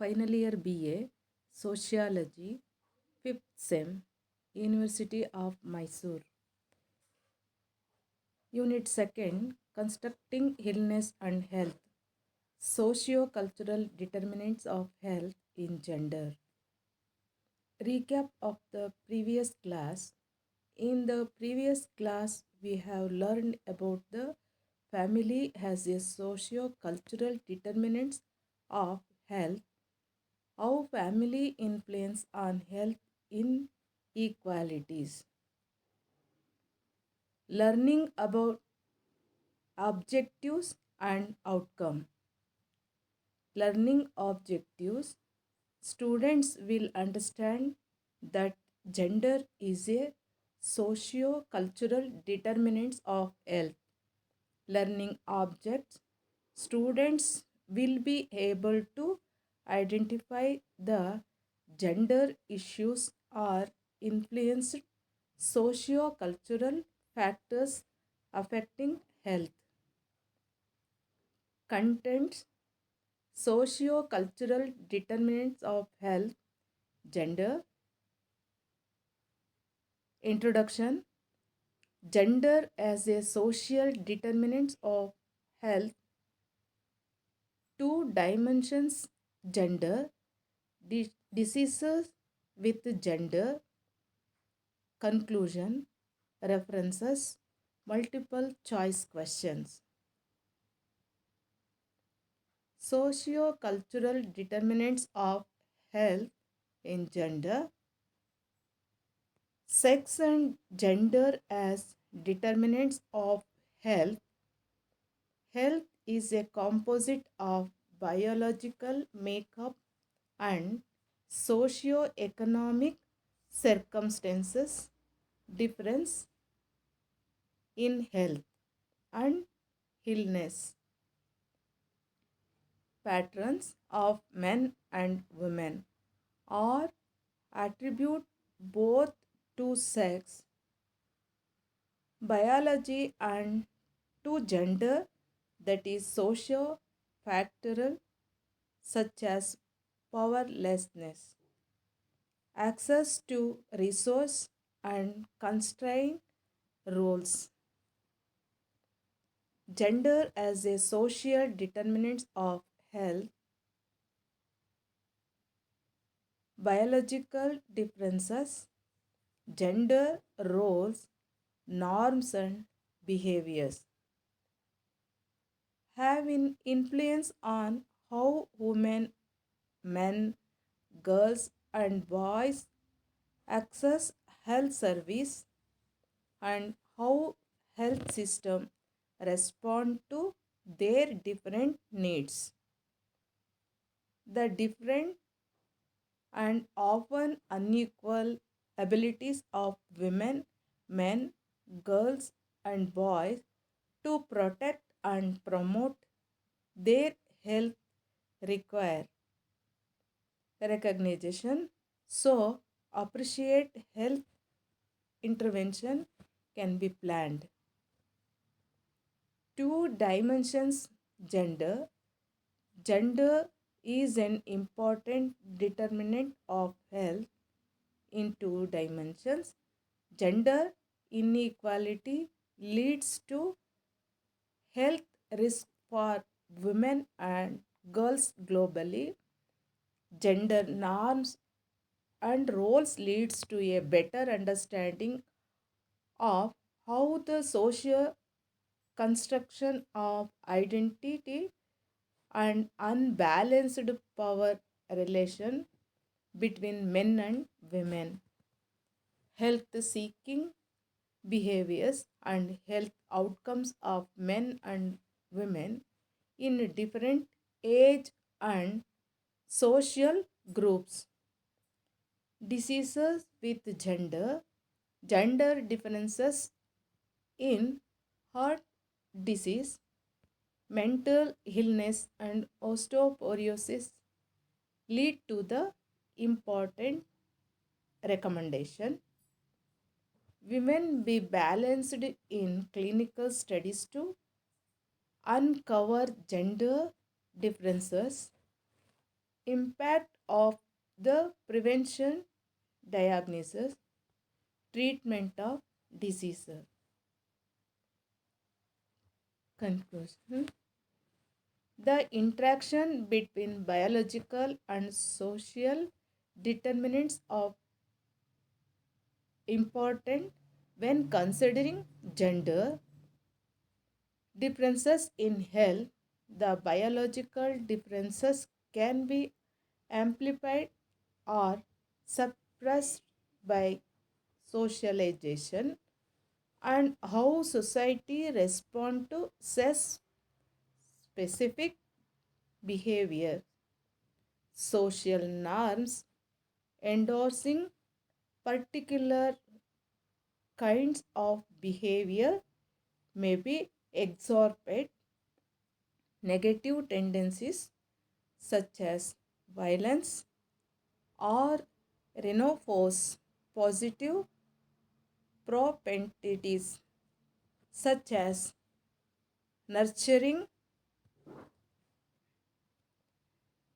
Final year BA, Sociology, 5th SEM, University of Mysore. Unit 2nd, Constructing Illness and Health, Socio-Cultural Determinants of Health in Gender. Recap of the previous class. In the previous class, we have learned about the family has a socio-cultural determinants of health, how family influence on health inequalities. Learning about objectives and outcome. Learning objectives. Students will understand that gender is a socio-cultural determinants of health. Learning objects. Students will be able to identify the gender issues or influenced socio-cultural factors affecting health. Contents, socio-cultural determinants of health, gender. Introduction, gender as a social determinants of health, two dimensions, gender, diseases with gender, conclusion, references, multiple choice questions. Socio-cultural determinants of health in gender. Sex and gender as determinants of health. Health is a composite of biological makeup and socio-economic circumstances. Difference in health and illness. Patterns of men and women or attribute both to sex, biology and to gender, that is socio-factorial, such as powerlessness, access to resource and constraint roles. Gender as a social determinant of health, biological differences, gender roles, norms and behaviors have an influence on how women, men, girls and boys access health service and how health system respond to their different needs. The different and often unequal abilities of women, men, girls and boys to protect and promote their health require recognition. So, appreciate health intervention can be planned. Two dimensions, gender. Gender is an important determinant of health in two dimensions. Gender inequality leads to health risk for women and girls globally. Gender norms and roles leads to a better understanding of how the social construction of identity and unbalanced power relation between men and women, health seeking behaviors and health outcomes of men and women in different age and social groups, diseases with gender, gender differences in heart disease, mental illness and osteoporosis lead to the important recommendation. Women be balanced in clinical studies to uncover gender differences Impact of the prevention, diagnosis, treatment of diseases. Conclusion. The interaction between biological and social determinants of important when considering gender differences in health. The biological differences can be amplified or suppressed by socialization and how society respond to sex specific behavior. Social norms endorsing particular kinds of behavior may be exacerbate negative tendencies such as violence or reinforce positive propensities such as nurturing.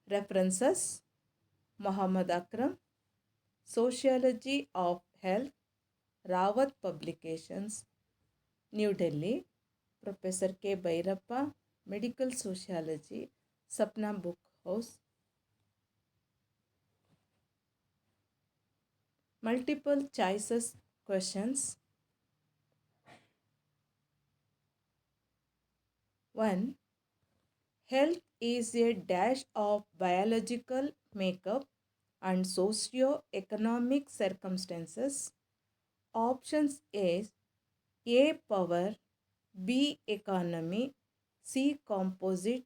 References: Muhammad Akram, Sociology of Health, Rawat Publications, New Delhi, Professor K. Bhairappa, Medical Sociology, Sapna Book House. Multiple choices questions. 1. Health is a dash of biological makeup and socio-economic circumstances. Options is A power, B economy, C composite,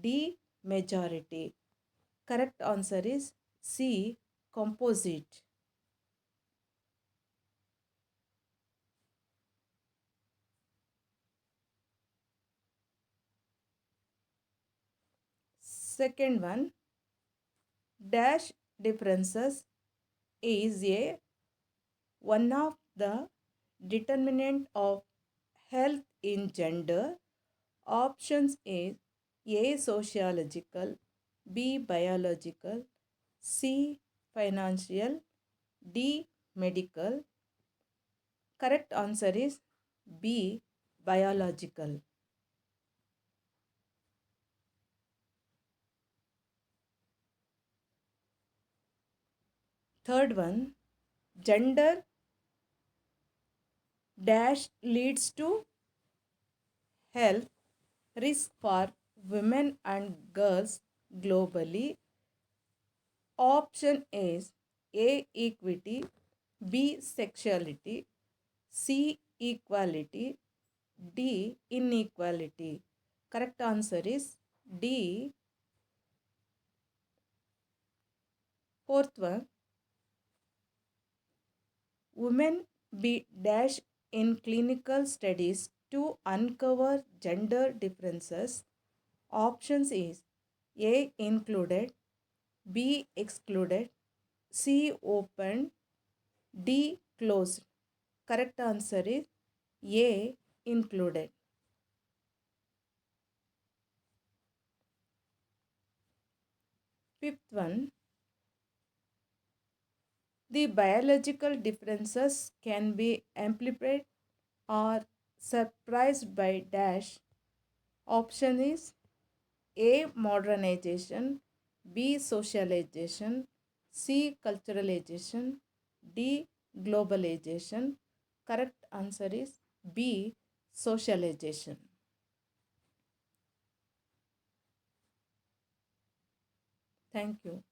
D majority. Correct answer is C composite. Second one, dash differences is a one of the determinant of health in gender. Options is A sociological, B biological, C financial, D medical. Correct answer is B biological. Third one, gender dash leads to health risk for women and girls globally. Option is A equity, B sexuality, C equality, D inequality. Correct answer is D. Fourth one, women be dash in clinical studies to uncover gender differences. Options is A included, B excluded, C open, D closed. Correct answer is A included. Fifth one, the biological differences can be amplified or surprised by dash. Option is A modernization, B socialization, C culturalization, D globalization. Correct answer is B socialization. Thank you.